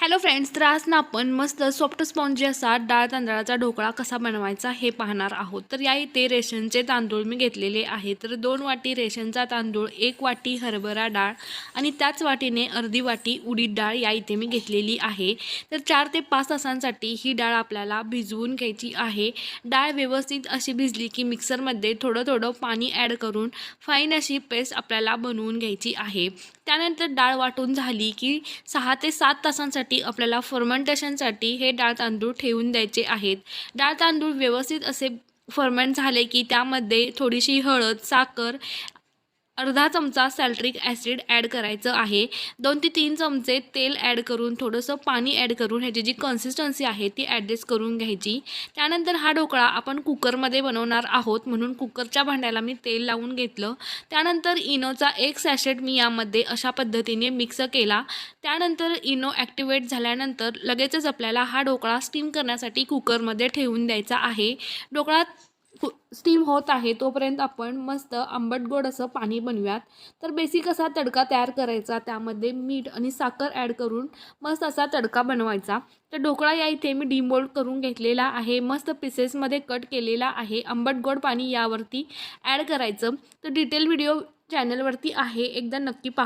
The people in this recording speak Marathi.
हॅलो फ्रेंड्स, तर आज ना आपण मस्त सॉफ्ट स्पॉन्जी असा डाळ तांदळाचा ढोकळा कसा बनवायचा हे पाहणार आहोत। तर या इथे रेशनचे तांदूळ मी घेतलेले आहे। तर 2 वाटी रेशनचा तांदूळ, 1 वाटी हरभरा डाळ आणि त्याच वाटीने अर्धी वाटी उडीद डाळ या इथे मी घेतलेली आहे। तर 4 ते 5 तासांसाठी ही डाळ आपल्याला भिजवून घ्यायची आहे। डाळ व्यवस्थित अशी भिजली की मिक्सरमध्ये थोडं पाणी ॲड करून फाईन अशी पेस्ट आपल्याला बनवून घ्यायची आहे। त्यानंतर डाळ वाटून झाली की 6 ते 7 तासांसाठी आपल्याला फर्मेंटेशनसाठी हे डाळ तांदूळ ठेवून द्यायचे आहेत। डाळ तांदूळ व्यवस्थित असे फर्मेंट झाले की त्यामध्ये थोडीशी हळद, साखर, अर्धा चमचा सॅल्ट्रिक ॲसिड ॲड करायचं आहे। 2 ते 3 चमचे तेल ॲड करून थोडंसं पाणी ॲड करून ह्याची जी कन्सिस्टन्सी आहे ती ॲडजस्ट करून घ्यायची। त्यानंतर हा ढोकळा आपण कुकरमध्ये बनवणार आहोत म्हणून कुकरच्या भांड्याला मी तेल लावून घेतलं। त्यानंतर इनोचा 1 सॅशेट मी यामध्ये अशा पद्धतीने मिक्स केला। त्यानंतर इनो ॲक्टिवेट झाल्यानंतर लगेचच आपल्याला हा ढोकळा स्टीम करण्यासाठी कुकरमध्ये ठेवून द्यायचा आहे। ढोकळा स्टीम होत आहे तोपर्यंत आपण मस्त आंबट गोड असं पाणी बनवूयात। तर बेसिक असा तडका तयार करायचा, त्यामध्ये मीठ आणि साखर ॲड करून मस्त असा तडका बनवायचा। तर ढोकळा या इथे मी डिमोल्ड करून घेतलेला आहे, मस्त पीसेसमध्ये कट केलेला आहे। आंबट गोड पाणी यावरती ॲड करायचं। तर डिटेल व्हिडिओ चॅनलवरती आहे, एकदा नक्की पहा।